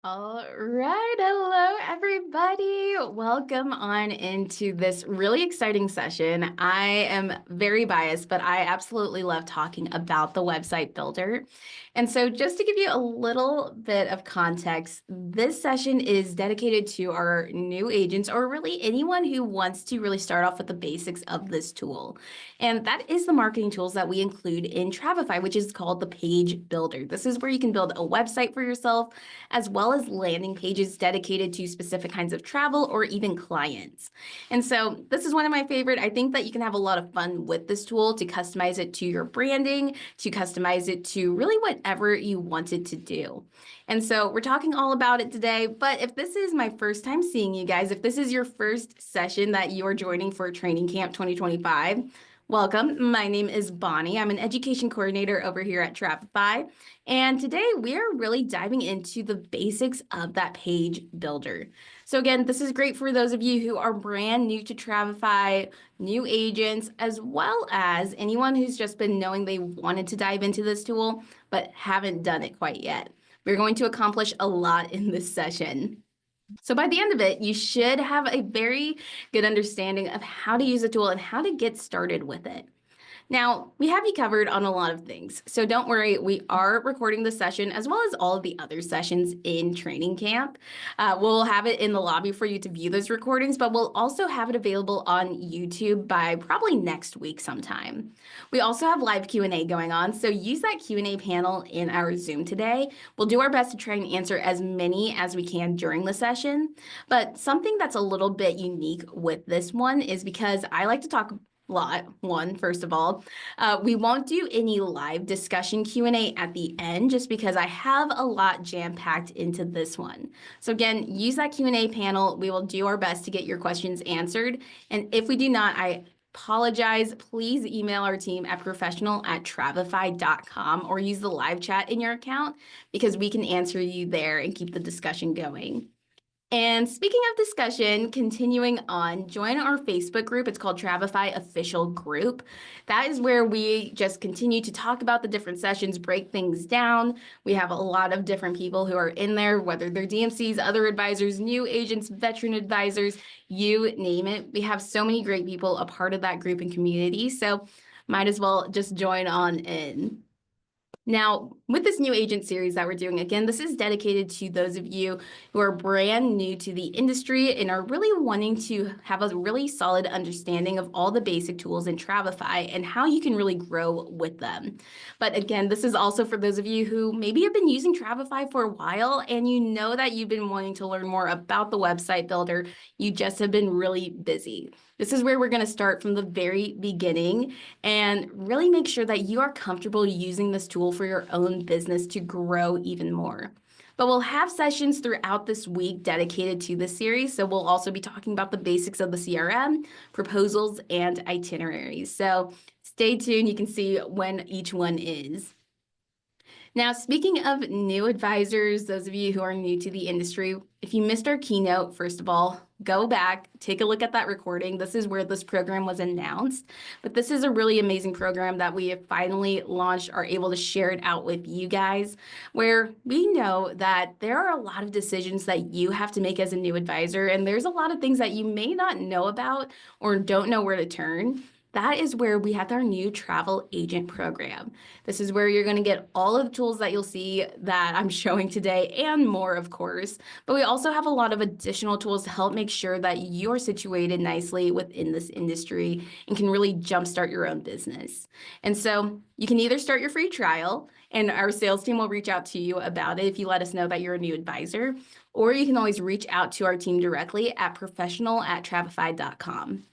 All right. Hello, everybody. Welcome on into this really exciting session. I am very biased, but I absolutely love talking about the website builder. And so, just to give you a little bit of context, this session is dedicated to our new agents, or really anyone who wants to really start off with the basics of this tool. And that is the marketing tools that we include in Travefy, which is called the Page Builder. This is where you can build a website for yourself, as well as landing pages dedicated to specific kinds of travel or even clients. And so this is one of my favorite. I think that you can have a lot of fun with this tool to customize it to your branding, to customize it to really whatever you want it to do. And so we're talking all about it today, but if this is my first time seeing you guys, if this is your first session that you're joining for Training Camp 2025, welcome. My name is Bonnie. I'm an education coordinator over here at Travefy. And today we are really diving into the basics of that page builder. So again, this is great for those of you who are brand new to Travefy, new agents, as well as anyone who's just been knowing they wanted to dive into this tool, but haven't done it quite yet. We're going to accomplish a lot in this session. So by the end of it, you should have a very good understanding of how to use the tool and how to get started with it. Now, we have you covered on a lot of things, so don't worry, we are recording the session as well as all of the other sessions in training camp. We'll have it in the lobby for you to view those recordings, but we'll also have it available on YouTube by probably next week sometime. We also have live Q&A going on, so use that Q&A panel in our Zoom today. We'll do our best to try and answer as many as we can during the session, but something that's a little bit unique with this one is because I like to talk first of all, we won't do any live discussion Q&A at the end just because I have a lot jam-packed into this one. So again, use that Q&A panel. We will do our best to get your questions answered. And if we do not, I apologize. Please email our team at professional@travefy.com or use the live chat in your account because we can answer you there and keep the discussion going. And speaking of discussion, continuing on, join our Facebook group. It's called Travefy Official Group. That is where we just continue to talk about the different sessions, break things down. We have a lot of different people who are in there, whether they're DMCs, other advisors, new agents, veteran advisors, you name it. We have so many great people a part of that group and community, so might as well just join on in. Now, with this new agent series that we're doing, again, this is dedicated to those of you who are brand new to the industry and are really wanting to have a really solid understanding of all the basic tools in Travefy and how you can really grow with them. But again, this is also for those of you who maybe have been using Travefy for a while and you know that you've been wanting to learn more about the website builder. You just have been really busy. This is where we're going to start from the very beginning and really make sure that you are comfortable using this tool for your own business to grow even more. But we'll have sessions throughout this week dedicated to this series. So we'll also be talking about the basics of the CRM, proposals, and itineraries. So stay tuned. You can see when each one is. Now, speaking of new advisors, those of you who are new to the industry, if you missed our keynote, first of all, go back, take a look at that recording. This is where this program was announced, but this is a really amazing program that we have finally launched, are able to share it out with you guys, where we know that there are a lot of decisions that you have to make as a new advisor, and there's a lot of things that you may not know about or don't know where to turn. That is where we have our new travel agent program. This is where you're going to get all of the tools that you'll see that I'm showing today and more, of course. But we also have a lot of additional tools to help make sure that you're situated nicely within this industry and can really jumpstart your own business. And so you can either start your free trial, and our sales team will reach out to you about it if you let us know that you're a new advisor, or you can always reach out to our team directly at professional@travefy.com.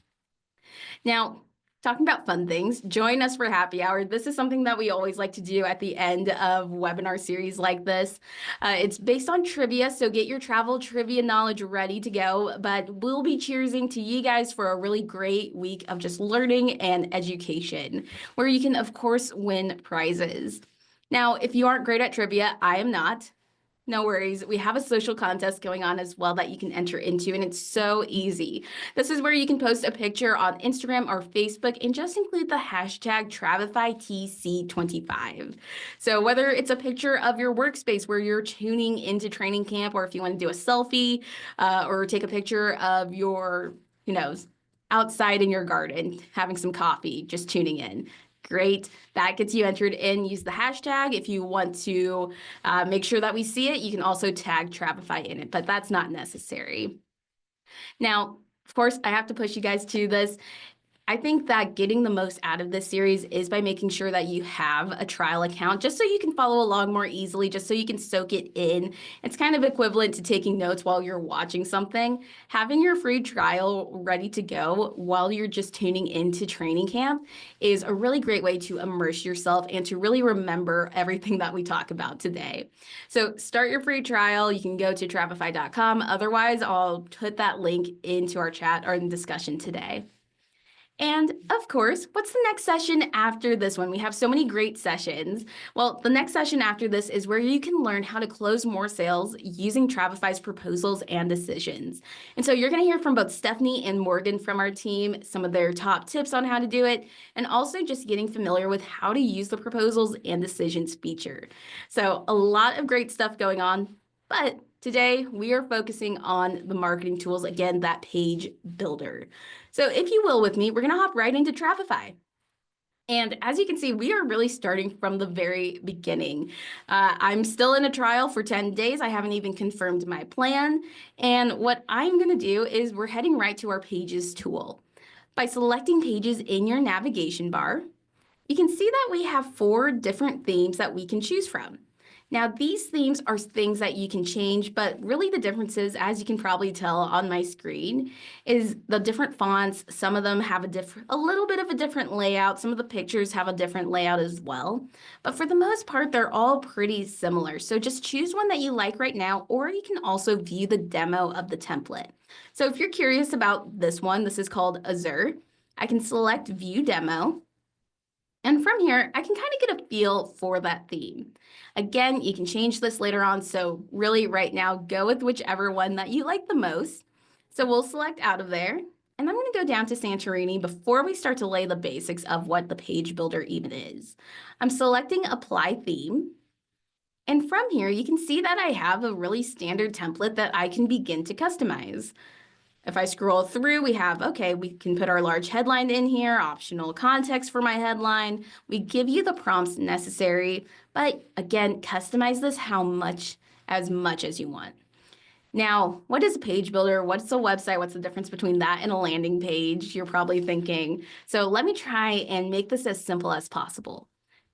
Now, talking about fun things, join us for happy hour. This is something that we always like to do at the end of webinar series like this. It's based on trivia, so get your travel trivia knowledge ready to go, but we'll be cheersing to you guys for a really great week of just learning and education, where you can, of course, win prizes. Now, if you aren't great at trivia, I am not. No worries. We have a social contest going on as well that you can enter into, and it's so easy. This is where you can post a picture on Instagram or Facebook and just include the hashtag TravefyTC25. So whether it's a picture of your workspace where you're tuning into training camp, or if you want to do a selfie, or take a picture of your, you know, outside in your garden, having some coffee, just tuning in. Great. That gets you entered in. Use the hashtag. If you want to make sure that we see it, you can also tag Travefy in it, but that's not necessary. Now, of course, I have to push you guys to this. I think that getting the most out of this series is by making sure that you have a trial account just so you can follow along more easily, just so you can soak it in. It's kind of equivalent to taking notes while you're watching something. Having your free trial ready to go while you're just tuning into training camp is a really great way to immerse yourself and to really remember everything that we talk about today. So start your free trial. You can go to Travefy.com. Otherwise, I'll put that link into our chat or in discussion today. And of course, what's the next session after this one? We have so many great sessions. Well, the next session after this is where you can learn how to close more sales using Travefy's proposals and decisions. And so you're going to hear from both Stephanie and Morgan from our team, some of their top tips on how to do it, and also just getting familiar with how to use the proposals and decisions feature. So a lot of great stuff going on, but today we are focusing on the marketing tools, again, that page builder. So if you will with me, we're going to hop right into Travefy. And as you can see, we are really starting from the very beginning. I'm still in a trial for 10 days. I haven't even confirmed my plan. And what I'm going to do is we're heading right to our Pages tool. By selecting Pages in your navigation bar, you can see that we have 4 different themes that we can choose from. Now, these themes are things that you can change, but really the differences, as you can probably tell on my screen, is the different fonts. Some of them have a little bit of a different layout. Some of the pictures have a different layout as well. But for the most part, they're all pretty similar. So just choose one that you like right now, or you can also view the demo of the template. So if you're curious about this one, this is called Azure. I can select View Demo. And from here, I can kind of get a feel for that theme. Again, you can change this later on, so really right now, go with whichever one that you like the most. So we'll select out of there, and I'm going to go down to Santorini before we start to lay the basics of what the page builder even is. I'm selecting Apply Theme, and from here, you can see that I have a really standard template that I can begin to customize. If I scroll through, we have, okay, we can put our large headline in here, optional context for my headline. We give you the prompts necessary, but again, customize this as much as you want. Now, what is a page builder? What's a website? What's the difference between that and a landing page? You're probably thinking. So let me try and make this as simple as possible.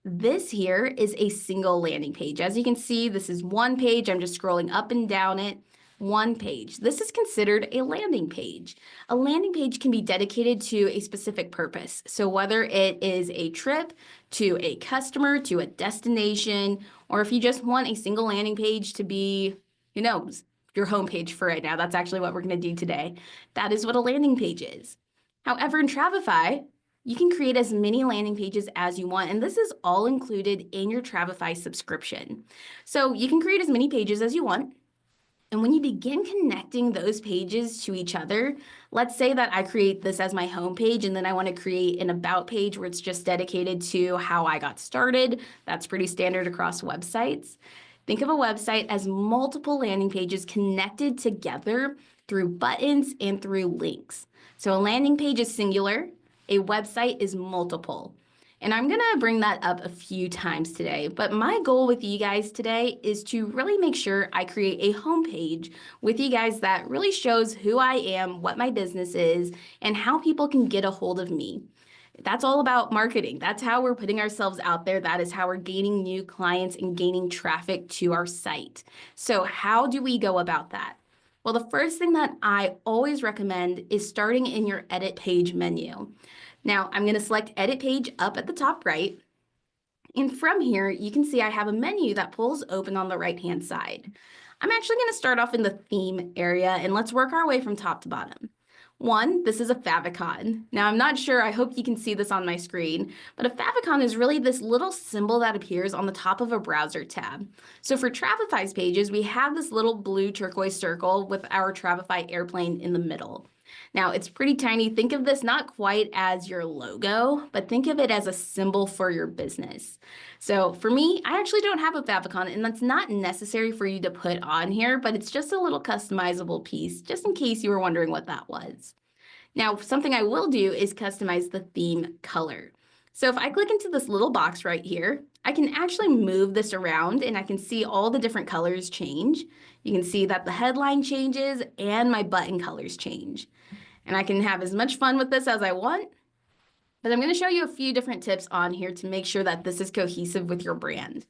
This here is a single landing page. As you can see, this is one page. I'm just scrolling up and down it. One page. This is considered a landing page. A landing page can be dedicated to a specific purpose. So whether it is a trip, to a customer, to a destination, or if you just want a single landing page to be, your homepage for right now, that's actually what we're going to do today. That is what a landing page is. However, in Travefy, you can create as many landing pages as you want, and this is all included in your Travefy subscription. So you can create as many pages as you want. And when you begin connecting those pages to each other, let's say that I create this as my home page and then I want to create an about page where it's just dedicated to how I got started. That's pretty standard across websites. Think of a website as multiple landing pages connected together through buttons and through links. So a landing page is singular, a website is multiple. And I'm going to bring that up a few times today, but my goal with you guys today is to really make sure I create a homepage with you guys that really shows who I am, what my business is, and how people can get a hold of me. That's all about marketing. That's how we're putting ourselves out there. That is how we're gaining new clients and gaining traffic to our site. So how do we go about that? Well, the first thing that I always recommend is starting in your edit page menu. Now, I'm going to select Edit Page up at the top right. And from here, you can see I have a menu that pulls open on the right-hand side. I'm actually going to start off in the theme area, and let's work our way from top to bottom. One, this is a favicon. Now, I'm not sure, I hope you can see this on my screen, but a favicon is really this little symbol that appears on the top of a browser tab. So for Travefy's pages, we have this little blue turquoise circle with our Travefy airplane in the middle. Now, it's pretty tiny. Think of this not quite as your logo, but think of it as a symbol for your business. So for me, I actually don't have a favicon, and that's not necessary for you to put on here, but it's just a little customizable piece, just in case you were wondering what that was. Now, something I will do is customize the theme color. So if I click into this little box right here, I can actually move this around and I can see all the different colors change. You can see that the headline changes and my button colors change. And I can have as much fun with this as I want, but I'm going to show you a few different tips on here to make sure that this is cohesive with your brand.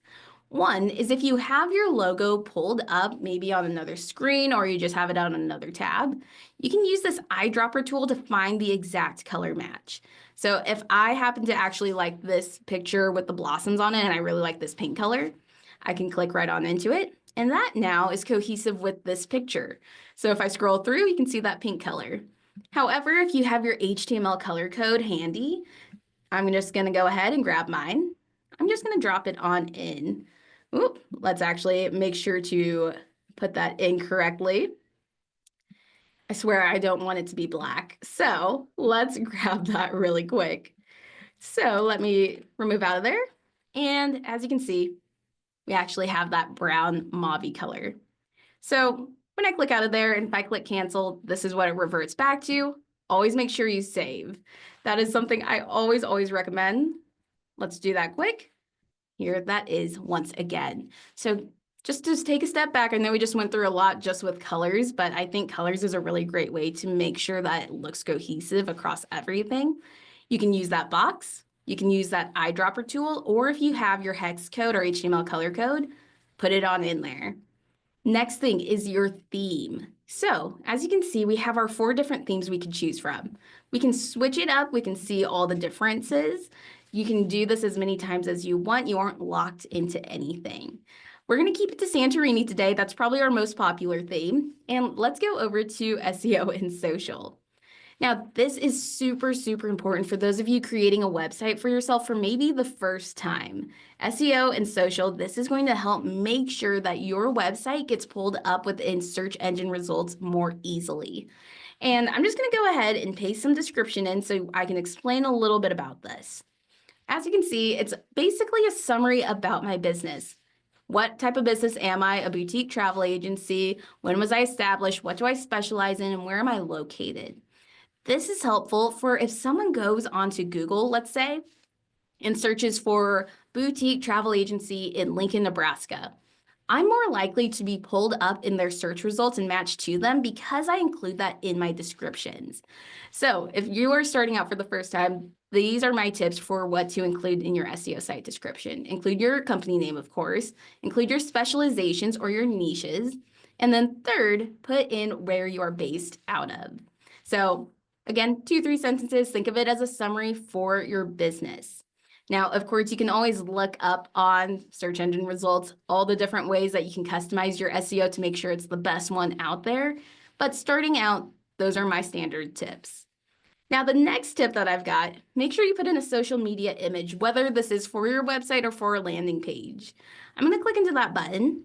One is if you have your logo pulled up, maybe on another screen, or you just have it on another tab, you can use this eyedropper tool to find the exact color match. So if I happen to actually like this picture with the blossoms on it, and I really like this pink color, I can click right on into it, and that now is cohesive with this picture. So if I scroll through, you can see that pink color. However, if you have your HTML color code handy, I'm just going to go ahead and grab mine. I'm just going to drop it on in. Oop, let's actually make sure to put that in correctly. I swear I don't want it to be black. So let's grab that really quick. So let me remove out of there. And as you can see, we actually have that brown mauve color. So when I click out of there and if I click cancel, this is what it reverts back to. Always make sure you save. That is something I always recommend. Let's do that quick. Here that is once again. So just to take a step back, I know we just went through a lot just with colors, but I think colors is a really great way to make sure that it looks cohesive across everything. You can use that box, you can use that eyedropper tool, or if you have your hex code or HTML color code, put it on in there. Next thing is your theme. So as you can see, we have our 4 different themes we can choose from. We can switch it up. We can see all the differences. You can do this as many times as you want. You aren't locked into anything. We're going to keep it to Santorini today. That's probably our most popular theme. And let's go over to SEO and social. Now, this is super important for those of you creating a website for yourself for maybe the first time. SEO and social, this is going to help make sure that your website gets pulled up within search engine results more easily. And I'm just going to go ahead and paste some description in so I can explain a little bit about this. As you can see, it's basically a summary about my business. What type of business am I? A boutique travel agency. When was I established? What do I specialize in? And where am I located? This is helpful for if someone goes onto Google, let's say, and searches for boutique travel agency in Lincoln, Nebraska. I'm more likely to be pulled up in their search results and matched to them because I include that in my descriptions. So if you are starting out for the first time, these are my tips for what to include in your SEO site description. Include your company name, of course. Include your specializations or your niches. And then third, put in where you are based out of. So again, 2-3 sentences. Think of it as a summary for your business. Now, of course, you can always look up on search engine results all the different ways that you can customize your SEO to make sure it's the best one out there. But starting out, those are my standard tips. Now, the next tip that I've got, make sure you put in a social media image, whether this is for your website or for a landing page. I'm going to click into that button,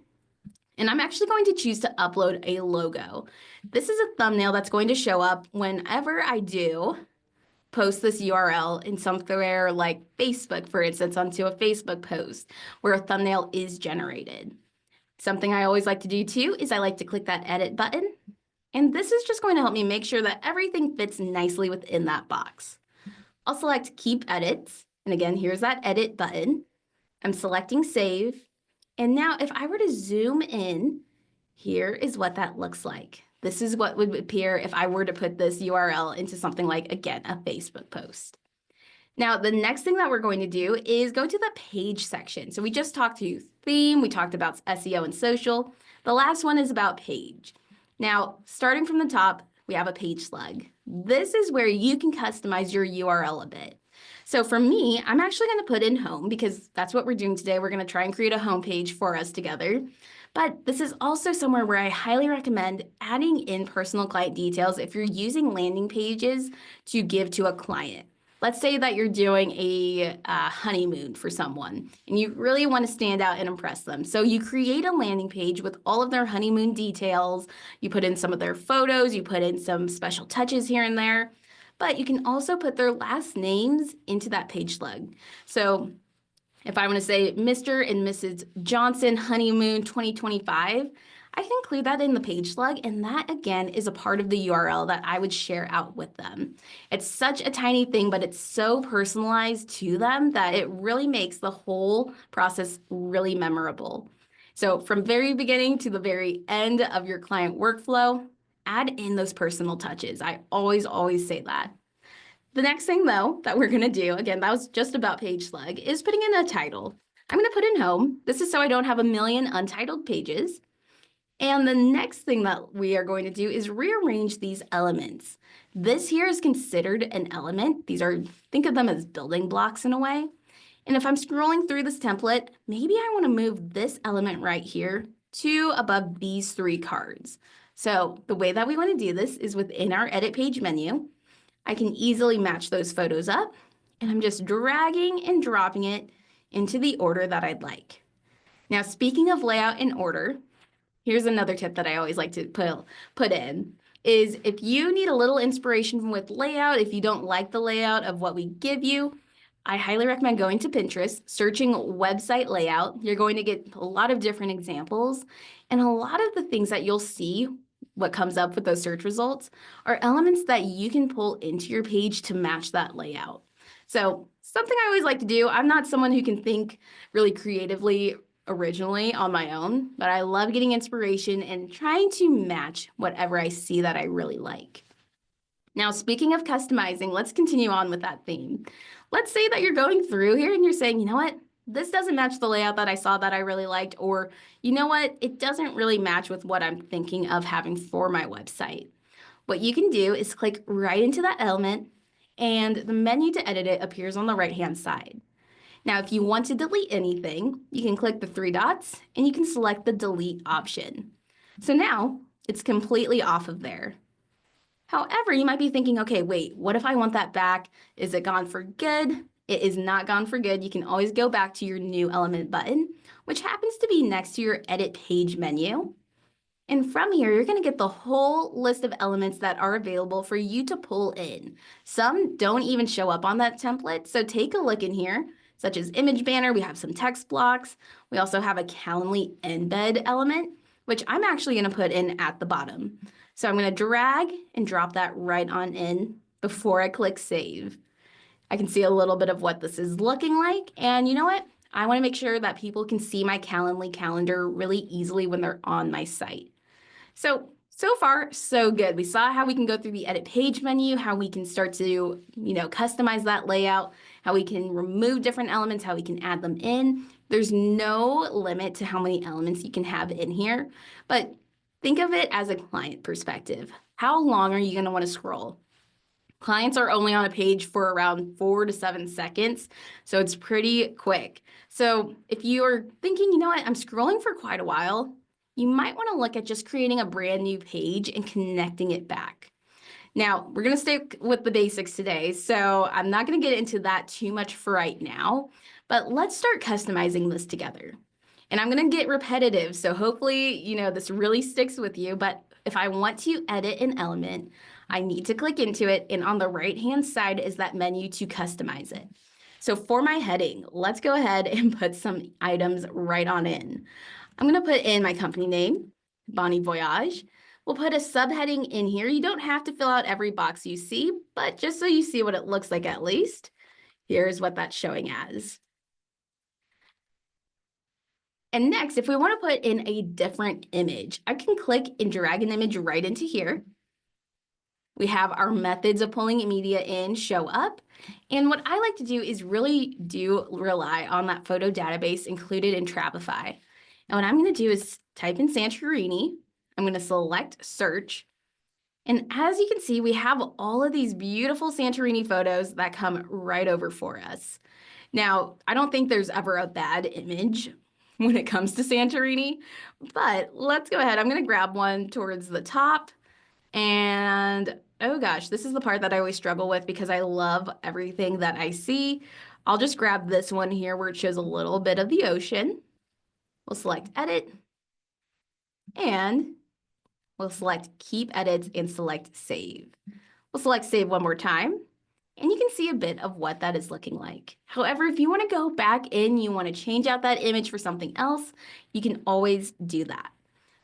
and I'm actually going to choose to upload a logo. This is a thumbnail that's going to show up whenever I do post this URL in somewhere like Facebook, for instance, onto a Facebook post where a thumbnail is generated. Something I always like to do too is I like to click that edit button. And this is just going to help me make sure that everything fits nicely within that box. I'll select Keep Edits. And again, here's that edit button. I'm selecting Save. And now if I were to zoom in, here is what that looks like. This is what would appear if I were to put this URL into something like, again, a Facebook post. Now, the next thing that we're going to do is go to the page section. So we just talked to theme, we talked about SEO and social. The last one is about page. Now, starting from the top, we have a page slug. This is where you can customize your URL a bit. So for me, I'm actually going to put in home because that's what we're doing today. We're going to try and create a home page for us together. But this is also somewhere where I highly recommend adding in personal client details if you're using landing pages to give to a client. Let's say that you're doing a honeymoon for someone and you really want to stand out and impress them. So you create a landing page with all of their honeymoon details. You put in some of their photos, you put in some special touches here and there, but you can also put their last names into that page slug. So if I want to say Mr. and Mrs. Johnson honeymoon 2025, I can include that in the page slug, and that again is a part of the URL that I would share out with them. It's such a tiny thing, but it's so personalized to them that it really makes the whole process really memorable. So from very beginning to the very end of your client workflow, add in those personal touches. I always say that. The next thing, though, that we're going to do, again, that was just about page slug, is putting in a title. I'm going to put in home. This is so I don't have a million untitled pages. And the next thing that we are going to do is rearrange these elements. This here is considered an element. These are, think of them as building blocks in a way. And if I'm scrolling through this template, maybe I want to move this element right here to above these three cards. So the way that we want to do this is within our edit page menu. I can easily match those photos up, and I'm just dragging and dropping it into the order that I'd like. Now, speaking of layout and order, here's another tip that I always like to put in, is if you need a little inspiration with layout, if you don't like the layout of what we give you, I highly recommend going to Pinterest, searching website layout. You're going to get a lot of different examples, and a lot of the things that you'll see what comes up with those search results are elements that you can pull into your page to match that layout. So something I always like to do, I'm not someone who can think really creatively originally on my own, but I love getting inspiration and trying to match whatever I see that I really like. Now, speaking of customizing, let's continue on with that theme. Let's say that you're going through here and you're saying, you know what? This doesn't match the layout that I saw that I really liked, or you know what? It doesn't really match with what I'm thinking of having for my website. What you can do is click right into that element, and the menu to edit it appears on the right-hand side. Now, if you want to delete anything, you can click the three dots and you can select the delete option. So now it's completely off of there. However, you might be thinking, okay, wait, what if I want that back? Is it gone for good? It is not gone for good. You can always go back to your new element button, which happens to be next to your edit page menu. And from here, you're going to get the whole list of elements that are available for you to pull in. Some don't even show up on that template, so take a look in here, such as image banner. We have some text blocks. We also have a Calendly embed element, which I'm actually going to put in at the bottom. So I'm going to drag and drop that right on in before I click save. I can see a little bit of what this is looking like. And you know what? I want to make sure that people can see my Calendly calendar really easily when they're on my site. So far, so good. We saw how we can go through the edit page menu, how we can start to, customize that layout, how we can remove different elements, how we can add them in. There's no limit to how many elements you can have in here, but think of it as a client perspective. How long are you going to want to scroll? Clients are only on a page for around 4 to 7 seconds, so it's pretty quick. So if you are thinking, you know what, I'm scrolling for quite a while, you might want to look at just creating a brand new page and connecting it back. Now, we're going to stick with the basics today, so I'm not going to get into that too much for right now, but let's start customizing this together. And I'm going to get repetitive, so hopefully, this really sticks with you, but if I want to edit an element, I need to click into it, and on the right-hand side is that menu to customize it. So for my heading, let's go ahead and put some items right on in. I'm going to put in my company name, Bonnie Voyage. We'll put a subheading in here. You don't have to fill out every box you see, but just so you see what it looks like at least, here's what that's showing as. And next, if we want to put in a different image, I can click and drag an image right into here. We have our methods of pulling media in show up. And what I like to do is really rely on that photo database included in Travefy. And what I'm going to do is type in Santorini. I'm going to select search. And as you can see, we have all of these beautiful Santorini photos that come right over for us. Now, I don't think there's ever a bad image when it comes to Santorini, but let's go ahead. I'm going to grab one towards the top. And oh gosh, this is the part that I always struggle with because I love everything that I see. I'll just grab this one here where it shows a little bit of the ocean. We'll select edit and we'll select keep edits and select save. We'll select save one more time and you can see a bit of what that is looking like. However, if you want to go back in, you want to change out that image for something else, you can always do that.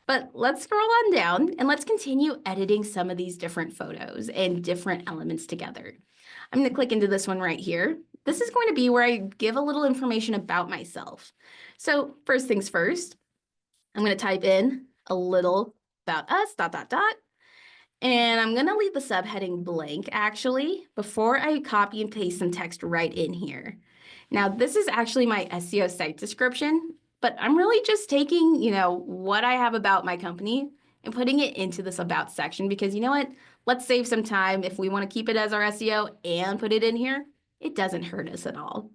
But let's scroll on down and let's continue editing some of these different photos and different elements together. I'm going to click into this one right here. This is going to be where I give a little information about myself. So first things first, I'm going to type in a little about us, ... And I'm going to leave the subheading blank, actually, before I copy and paste some text right in here. Now, this is actually my SEO site description, but I'm really just taking, what I have about my company and putting it into this about section because you know what? Let's save some time. If we want to keep it as our SEO and put it in here, it doesn't hurt us at all.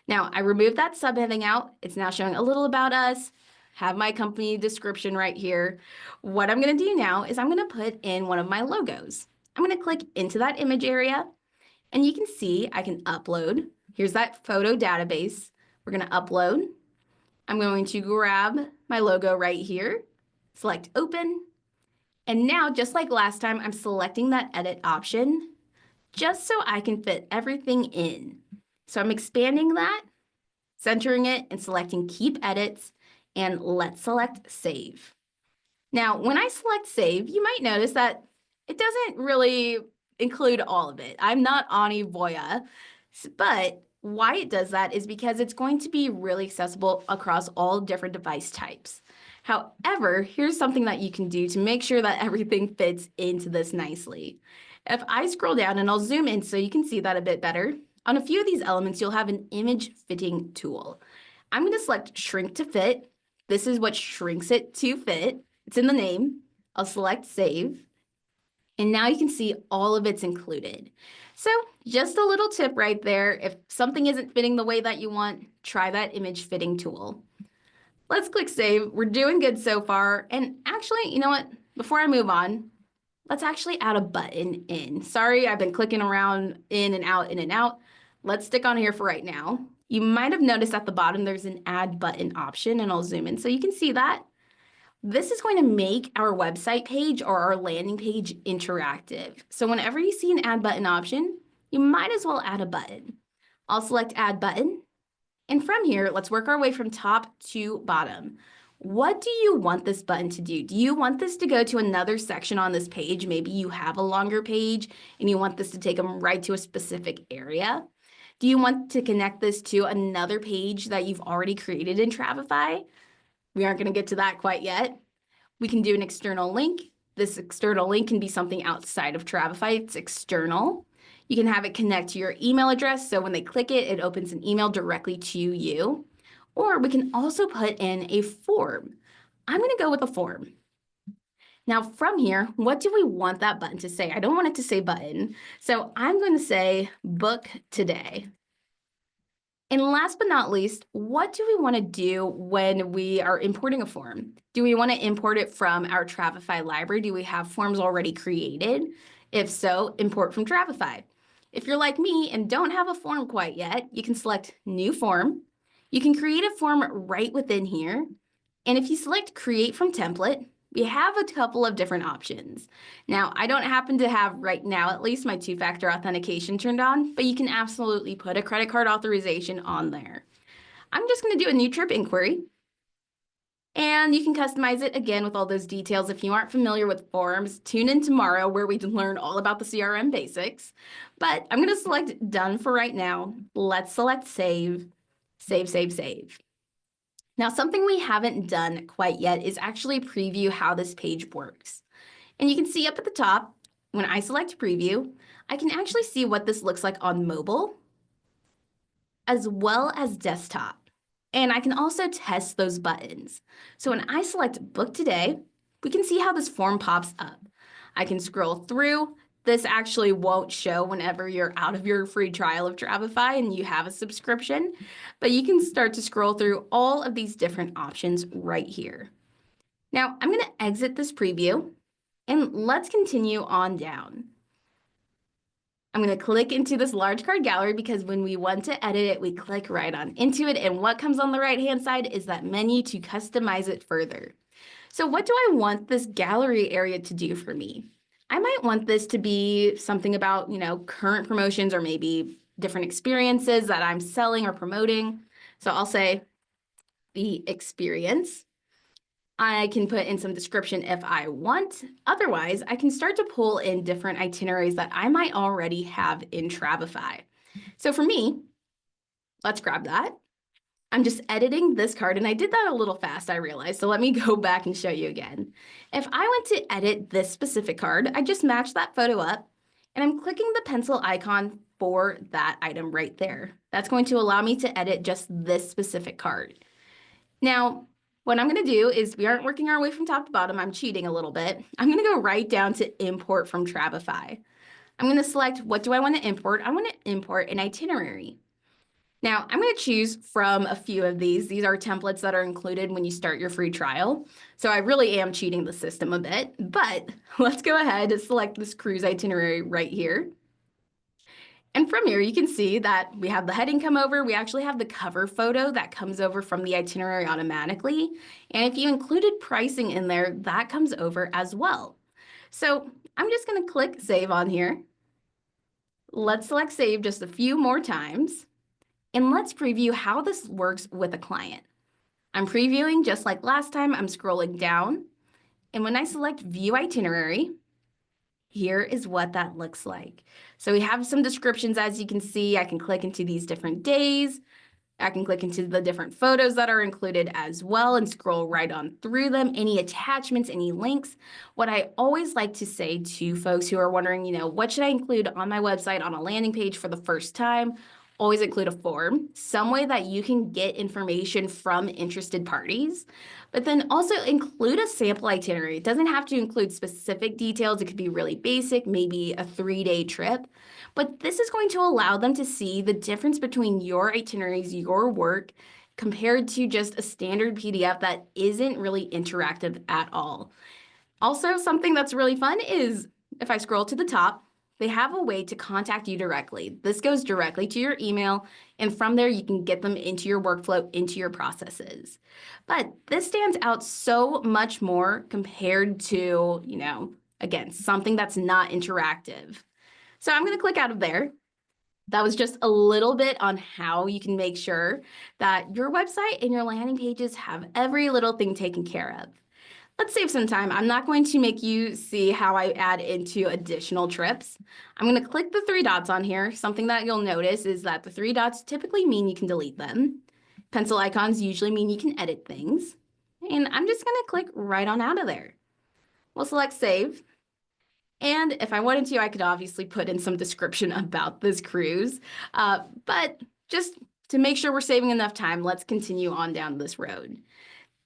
Now, I removed that subheading out. It's now showing a little about us. Have my company description right here. What I'm going to do now is I'm going to put in one of my logos. I'm going to click into that image area, and you can see I can upload. Here's that photo database. We're going to upload. I'm going to grab my logo right here, select open, and now, just like last time, I'm selecting that edit option just so I can fit everything in. So I'm expanding that, centering it, and selecting keep edits, and let's select save. Now, when I select save, you might notice that it doesn't really include all of it. I'm not Ani Voya, but why it does that is because it's going to be really accessible across all different device types. However, here's something that you can do to make sure that everything fits into this nicely. If I scroll down and I'll zoom in so you can see that a bit better, on a few of these elements, you'll have an image fitting tool. I'm going to select shrink to fit. This is what shrinks it to fit. It's in the name. I'll select save. And now you can see all of it's included. So just a little tip right there. If something isn't fitting the way that you want, try that image fitting tool. Let's click save. We're doing good so far. And actually, you know what? Before I move on, let's actually add a button in. Sorry, I've been clicking around in and out, in and out. Let's stick on here for right now. You might have noticed at the bottom there's an add button option, and I'll zoom in so you can see that. This is going to make our website page or our landing page interactive. So whenever you see an add button option, you might as well add a button. I'll select add button. And from here, let's work our way from top to bottom. What do you want this button to do? Do you want this to go to another section on this page? Maybe you have a longer page and you want this to take them right to a specific area. Do you want to connect this to another page that you've already created in Travefy? We aren't going to get to that quite yet. We can do an external link. This external link can be something outside of Travefy. It's external. You can have it connect to your email address, so when they click it, it opens an email directly to you. Or we can also put in a form. I'm going to go with a form. Now from here, what do we want that button to say? I don't want it to say button, so I'm going to say book today. And last but not least, what do we want to do when we are importing a form? Do we want to import it from our Travefy library? Do we have forms already created? If so, import from Travefy. If you're like me and don't have a form quite yet, you can select New Form. You can create a form right within here. And if you select Create from Template, we have a couple of different options. Now, I don't happen to have right now, at least my two-factor authentication turned on, but you can absolutely put a credit card authorization on there. I'm just going to do a new trip inquiry. And you can customize it again with all those details. If you aren't familiar with forms, tune in tomorrow where we learn all about the CRM basics. But I'm going to select done for right now. Let's select save, save, save, save. Now, something we haven't done quite yet is actually preview how this page works. And you can see up at the top, when I select preview, I can actually see what this looks like on mobile, as well as desktop. And I can also test those buttons. So when I select book today, we can see how this form pops up. I can scroll through. This actually won't show whenever you're out of your free trial of Travefy and you have a subscription, but you can start to scroll through all of these different options right here. Now, I'm going to exit this preview and let's continue on down. I'm going to click into this large card gallery because when we want to edit it, we click right on into it. And what comes on the right-hand side is that menu to customize it further. So what do I want this gallery area to do for me? I might want this to be something about, current promotions or maybe different experiences that I'm selling or promoting. So I'll say the experience. I can put in some description if I want. Otherwise, I can start to pull in different itineraries that I might already have in Travefy. So for me, let's grab that. I'm just editing this card, and I did that a little fast, I realized, so let me go back and show you again. If I want to edit this specific card, I just match that photo up, and I'm clicking the pencil icon for that item right there. That's going to allow me to edit just this specific card. Now, what I'm going to do is we aren't working our way from top to bottom. I'm cheating a little bit. I'm going to go right down to import from Travefy. I'm going to select what do I want to import? I want to import an itinerary. Now, I'm going to choose from a few of these. These are templates that are included when you start your free trial. So I really am cheating the system a bit, but let's go ahead and select this cruise itinerary right here. And from here, you can see that we have the heading come over. We actually have the cover photo that comes over from the itinerary automatically. And if you included pricing in there, that comes over as well. So I'm just going to click save on here. Let's select save just a few more times. And let's preview how this works with a client. I'm previewing just like last time. I'm scrolling down. And when I select view itinerary, here is what that looks like. So we have some descriptions, as you can see. I can click into these different days. I can click into the different photos that are included as well and scroll right on through them, any attachments, any links. What I always like to say to folks who are wondering, what should I include on my website on a landing page for the first time? Always include a form, some way that you can get information from interested parties, but then also include a sample itinerary. It doesn't have to include specific details. It could be really basic, maybe a 3-day trip, but this is going to allow them to see the difference between your itineraries, your work, compared to just a standard PDF that isn't really interactive at all. Also, something that's really fun is if I scroll to the top, they have a way to contact you directly. This goes directly to your email, and from there you can get them into your workflow, into your processes. But this stands out so much more compared to, again, something that's not interactive. So I'm going to click out of there. That was just a little bit on how you can make sure that your website and your landing pages have every little thing taken care of. Let's save some time. I'm not going to make you see how I add into additional trips. I'm going to click the 3 dots on here. Something that you'll notice is that the 3 dots typically mean you can delete them. Pencil icons usually mean you can edit things. And I'm just going to click right on out of there. We'll select save. And if I wanted to, I could obviously put in some description about this cruise. But just to make sure we're saving enough time, let's continue on down this road.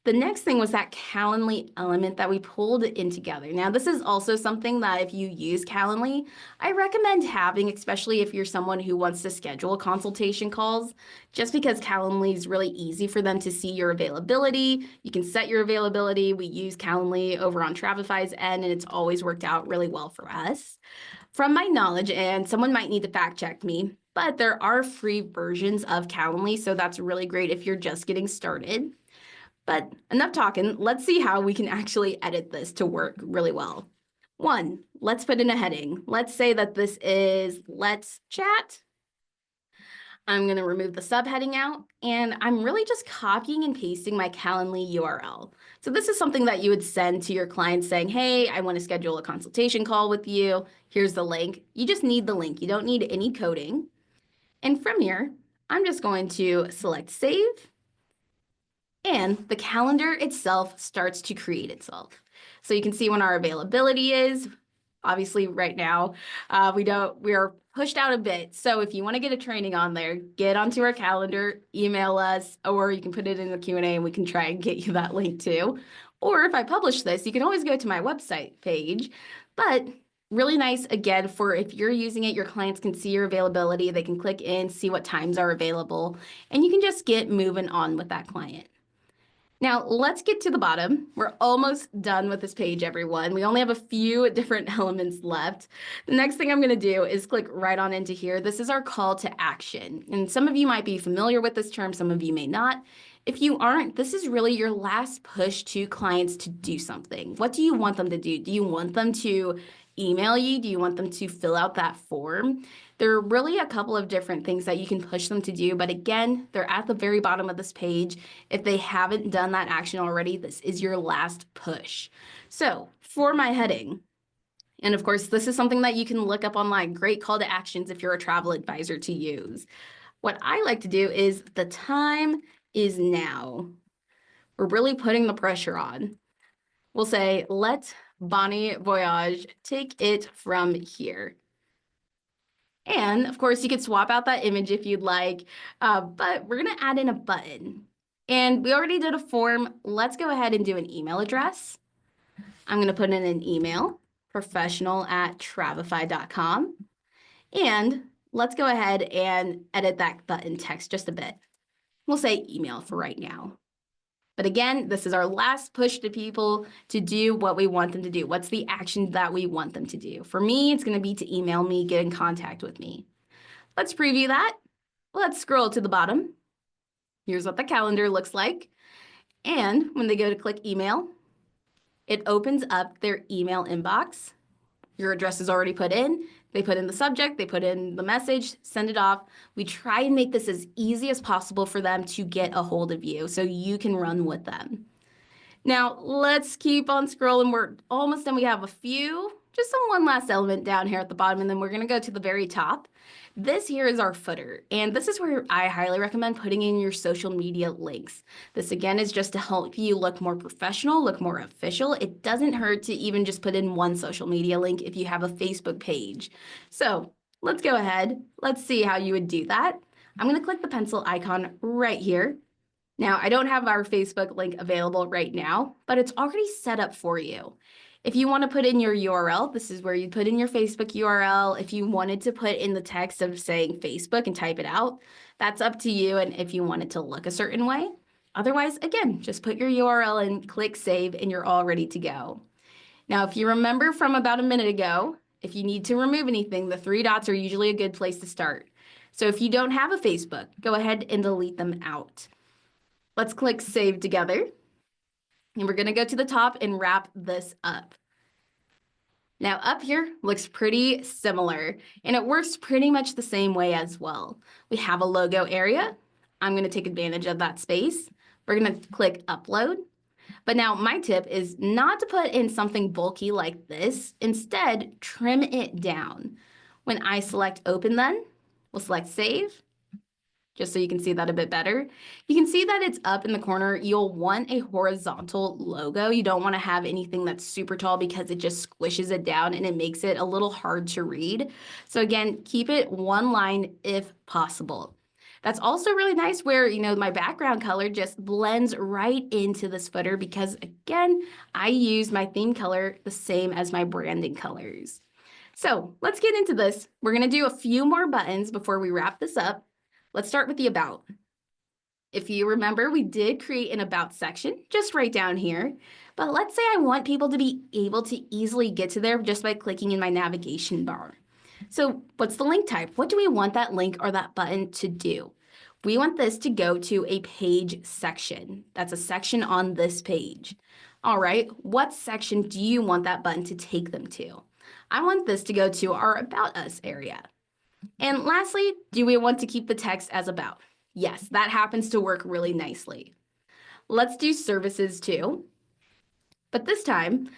The next thing was that Calendly element that we pulled in together. Now, this is also something that if you use Calendly, I recommend having, especially if you're someone who wants to schedule consultation calls, just because Calendly is really easy for them to see your availability. You can set your availability. We use Calendly over on Travefy's end, and it's always worked out really well for us. From my knowledge, and someone might need to fact check me, but there are free versions of Calendly, so that's really great if you're just getting started. But enough talking, let's see how we can actually edit this to work really well. 1, let's put in a heading. Let's say that this is Let's Chat. I'm going to remove the subheading out, and I'm really just copying and pasting my Calendly URL. So this is something that you would send to your client saying, hey, I want to schedule a consultation call with you. Here's the link. You just need the link. You don't need any coding. And from here, I'm just going to select Save. And the calendar itself starts to create itself. So you can see when our availability is. Obviously, right now, we are pushed out a bit. So if you want to get a training on there, get onto our calendar, email us, or you can put it in the Q&A and we can try and get you that link too. Or if I publish this, you can always go to my website page. But really nice, again, for if you're using it, your clients can see your availability. They can click in, see what times are available, and you can just get moving on with that client. Now, let's get to the bottom. We're almost done with this page, everyone. We only have a few different elements left. The next thing I'm going to do is click right on into here. This is our call to action. And some of you might be familiar with this term, some of you may not. If you aren't, this is really your last push to clients to do something. What do you want them to do? Do you want them to email you? Do you want them to fill out that form? There are really a couple of different things that you can push them to do, but again, they're at the very bottom of this page. If they haven't done that action already, this is your last push. So for my heading, and of course, this is something that you can look up online, great call to actions if you're a travel advisor to use. What I like to do is the time is now. We're really putting the pressure on. We'll say, let Bonnie Voyage take it from here. And of course, you could swap out that image if you'd like, but we're going to add in a button. And we already did a form. Let's go ahead and do an email address. I'm going to put in an email, professional@travefy.com. And let's go ahead and edit that button text just a bit. We'll say email for right now. But again, this is our last push to people to do what we want them to do. What's the action that we want them to do? For me, it's going to be to email me, get in contact with me. Let's preview that. Let's scroll to the bottom. Here's what the calendar looks like. And when they go to click email, it opens up their email inbox. Your address is already put in. They put in the subject, they put in the message, send it off. We try and make this as easy as possible for them to get a hold of you so you can run with them. Now, let's keep on scrolling. We're almost done. We have a few, just one last element down here at the bottom, and then we're going to go to the very top. This here is our footer, and this is where I highly recommend putting in your social media links. This, again, is just to help you look more professional, look more official. It doesn't hurt to even just put in one social media link if you have a Facebook page. So let's go ahead. Let's see how you would do that. I'm going to click the pencil icon right here. Now, I don't have our Facebook link available right now, but it's already set up for you. If you want to put in your URL, this is where you put in your Facebook URL. If you wanted to put in the text of saying Facebook and type it out, that's up to you and if you want it to look a certain way. Otherwise, again, just put your URL and click save and you're all ready to go. Now, if you remember from about a minute ago, if you need to remove anything, the three dots are usually a good place to start. So if you don't have a Facebook, go ahead and delete them out. Let's click Save Together. And we're going to go to the top and wrap this up. Now up here looks pretty similar, and it works pretty much the same way as well. We have a logo area. I'm going to take advantage of that space. We're going to click Upload. But now my tip is not to put in something bulky like this. Instead, trim it down. When I select Open then, we'll select Save. Just so you can see that a bit better. You can see that it's up in the corner. You'll want a horizontal logo. You don't want to have anything that's super tall because it just squishes it down and it makes it a little hard to read. So again, keep it one line if possible. That's also really nice where, my background color just blends right into this footer because again, I use my theme color the same as my branding colors. So let's get into this. We're going to do a few more buttons before we wrap this up. Let's start with the About. If you remember, we did create an About section just right down here. But let's say I want people to be able to easily get to there just by clicking in my navigation bar. So what's the link type? What do we want that link or that button to do? We want this to go to a page section. That's a section on this page. All right, what section do you want that button to take them to? I want this to go to our About Us area. And lastly, do we want to keep the text as about? Yes, that happens to work really nicely. Let's do services too. But this time,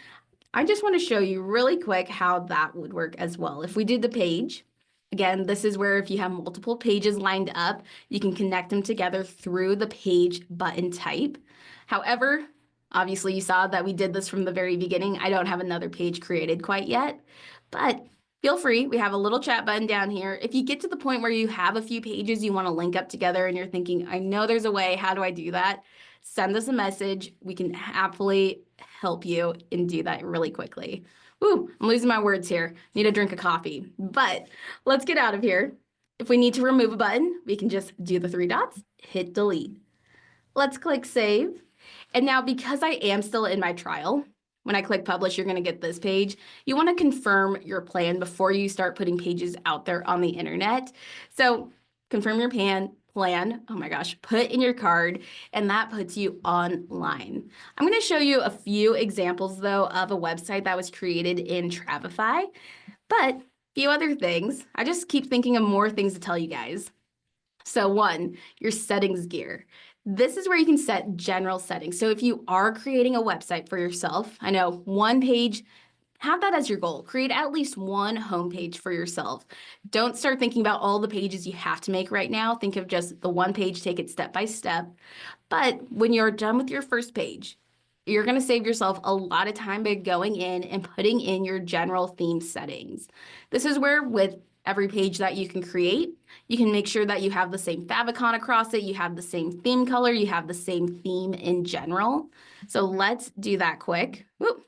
I just want to show you really quick how that would work as well. If we did the page, again, this is where if you have multiple pages lined up, you can connect them together through the page button type. However, obviously you saw that we did this from the very beginning. I don't have another page created quite yet, but feel free. We have a little chat button down here. If you get to the point where you have a few pages you want to link up together and you're thinking, I know there's a way, how do I do that? send us a message. We can happily help you and do that really quickly. Ooh, I'm losing my words here. Need a drink of coffee, but let's get out of here. If we need to remove a button, we can just do the three dots, hit delete. Let's click save. And now because I am still in my trial, when I click publish, you're going to get this page. You want to confirm your plan before you start putting pages out there on the internet. So confirm your plan. Oh my gosh, put in your card, and that puts you online. I'm going to show you a few examples though of a website that was created in Travefy, but a few other things. I just keep thinking of more things to tell you guys. So one, your settings gear. This is where you can set general settings. So if you are creating a website for yourself, I know one page, have that as your goal. Create at least one homepage for yourself. Don't start thinking about all the pages you have to make right now. Think of just the one page, take it step by step. But when you're done with your first page, you're going to save yourself a lot of time by going in and putting in your general theme settings. This is where with every page that you can create, you can make sure that you have the same favicon across it, you have the same theme color, you have the same theme in general. So let's do that quick. Whoop.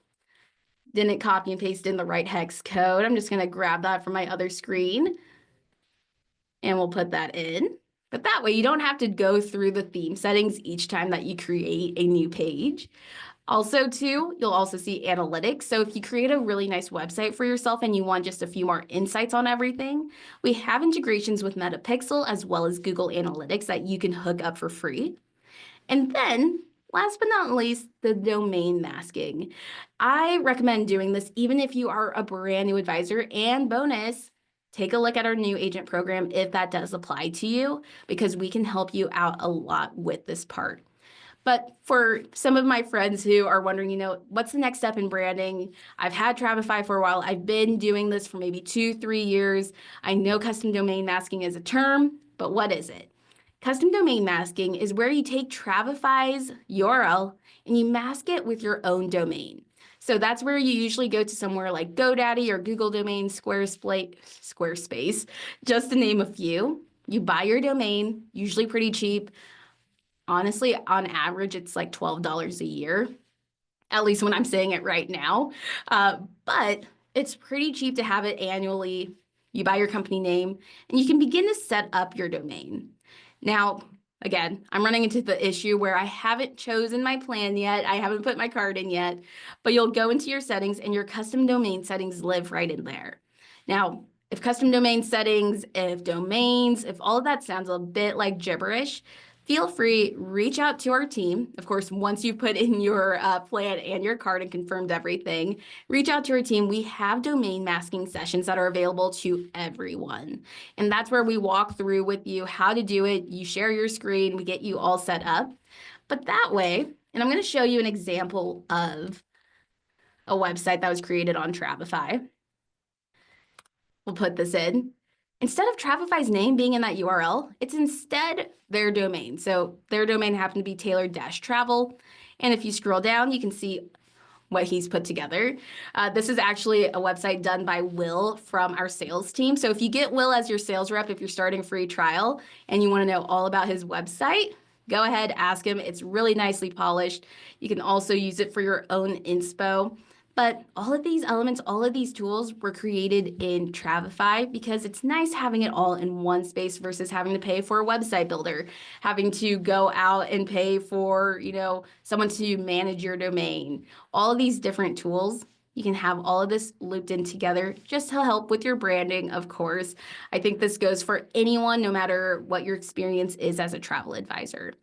Didn't copy and paste in the right hex code. I'm just going to grab that from my other screen and we'll put that in. But that way you don't have to go through the theme settings each time that you create a new page. Also too, you'll also see analytics. So if you create a really nice website for yourself and you want just a few more insights on everything, we have integrations with Metapixel as well as Google Analytics that you can hook up for free. And then last but not least, the domain masking. I recommend doing this even if you are a brand new advisor, and bonus, take a look at our new agent program if that does apply to you, because we can help you out a lot with this part. But for some of my friends who are wondering, what's the next step in branding? I've had Travefy for a while. I've been doing this for maybe 2-3 years. I know custom domain masking is a term, but what is it? Custom domain masking is where you take Travefy's URL and you mask it with your own domain. So that's where you usually go to somewhere like GoDaddy or Google Domain, Squarespace, just to name a few. You buy your domain, usually pretty cheap. Honestly, on average, it's like $12 a year, at least when I'm saying it right now. But it's pretty cheap to have it annually. You buy your company name and you can begin to set up your domain. Now, again, I'm running into the issue where I haven't chosen my plan yet. I haven't put my card in yet, but you'll go into your settings and your custom domain settings live right in there. Now, if custom domain settings, if domains, if all of that sounds a bit like gibberish, feel free, reach out to our team. Of course, once you put in your plan and your card and confirmed everything, reach out to our team. We have domain masking sessions that are available to everyone. And that's where we walk through with you how to do it. You share your screen, we get you all set up. But that way, and I'm going to show you an example of a website that was created on Travefy. We'll put this in. Instead of Travefy's name being in that URL, it's instead their domain. So their domain happened to be tailored-travel. And if you scroll down, you can see what he's put together. This is actually a website done by Will from our sales team. So if you get Will as your sales rep, if you're starting a free trial and you want to know all about his website, go ahead, ask him. It's really nicely polished. You can also use it for your own inspo. But all of these elements, all of these tools were created in Travefy because it's nice having it all in one space versus having to pay for a website builder, having to go out and pay for, someone to manage your domain. All of these different tools, you can have all of this looped in together just to help with your branding, of course. I think this goes for anyone, no matter what your experience is as a travel advisor.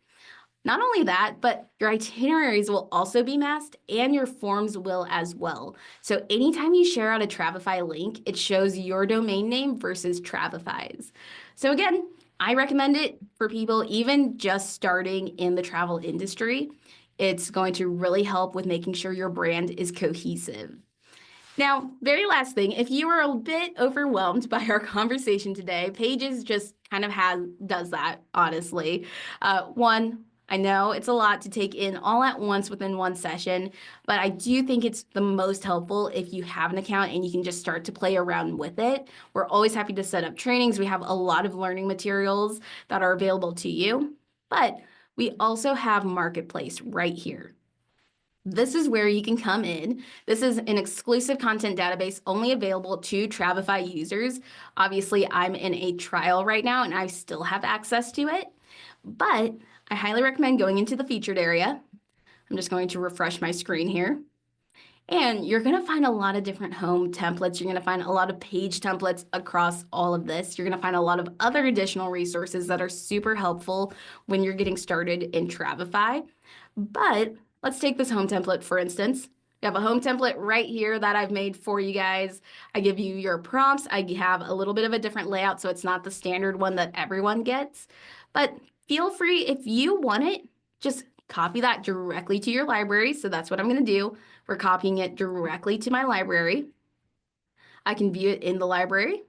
Not only that, but your itineraries will also be masked and your forms will as well. So anytime you share out a Travefy link, it shows your domain name versus Travefy's. So again, I recommend it for people even just starting in the travel industry. It's going to really help with making sure your brand is cohesive. Now, very last thing, if you were a bit overwhelmed by our conversation today, Pages just kind of does that, honestly. One, I know it's a lot to take in all at once within one session, but I do think it's the most helpful if you have an account and you can just start to play around with it. We're always happy to set up trainings. We have a lot of learning materials that are available to you. But We also have Marketplace right here. This is where you can come in. This is an exclusive content database only available to Travefy users. Obviously, I'm in a trial right now and I still have access to it, but I highly recommend going into the featured area. I'm just going to refresh my screen here. And you're going to find a lot of different home templates. You're going to find a lot of page templates across all of this. You're going to find a lot of other additional resources that are super helpful when you're getting started in Travefy. But let's take this home template, for instance. We have a home template right here that I've made for you guys. I give you your prompts. I have a little bit of a different layout, so it's not the standard one that everyone gets. But feel free, if you want it, just copy that directly to your library. So that's what I'm going to do. We're copying it directly to my library. I can view it in the library,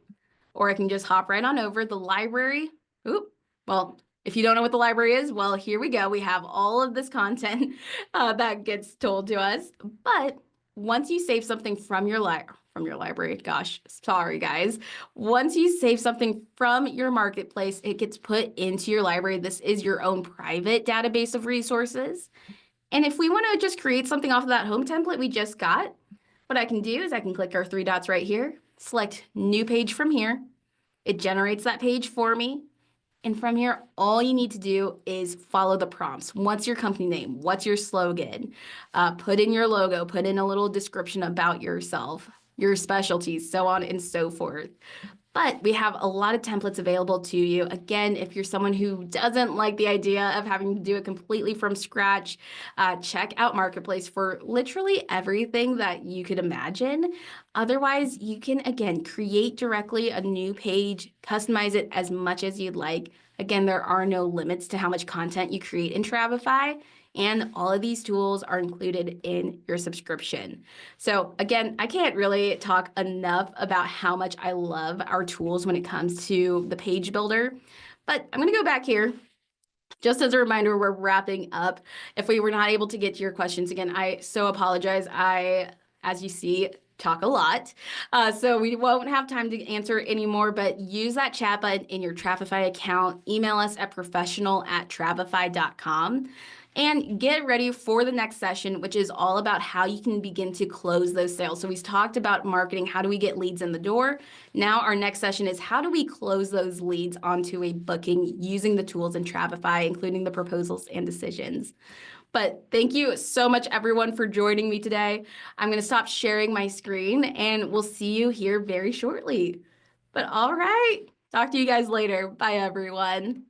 or I can just hop right on over the library. Oop. Well, if you don't know what the library is, well, here we go. We have all of this content that gets told to us. But once you save something from your library, gosh, sorry guys. Once you save something from your marketplace, it gets put into your library. This is your own private database of resources. And if we want to just create something off of that home template we just got, what I can do is I can click our three dots right here, select new page from here. It generates that page for me. And from here, all you need to do is follow the prompts. What's your company name? What's your slogan? Put in your logo, put in a little description about yourself, your specialties, so on and so forth. But we have a lot of templates available to you. Again, if you're someone who doesn't like the idea of having to do it completely from scratch, check out Marketplace for literally everything that you could imagine. Otherwise, you can, again, create directly a new page, customize it as much as you'd like. Again, there are no limits to how much content you create in Travefy, and all of these tools are included in your subscription. So again, I can't really talk enough about how much I love our tools when it comes to the page builder. But I'm going to go back here. Just as a reminder, we're wrapping up. If we were not able to get to your questions again, I so apologize. As you see, talk a lot. So we won't have time to answer anymore, but use that chat button in your Travefy account. Email us at professional@travefy.com. And get ready for the next session, which is all about how you can begin to close those sales. So we've talked about marketing. How do we get leads in the door? Now our next session is how do we close those leads onto a booking using the tools in Travefy, including the proposals and decisions. But thank you so much, everyone, for joining me today. I'm going to stop sharing my screen, and we'll see you here very shortly. But all right, talk to you guys later. Bye, everyone.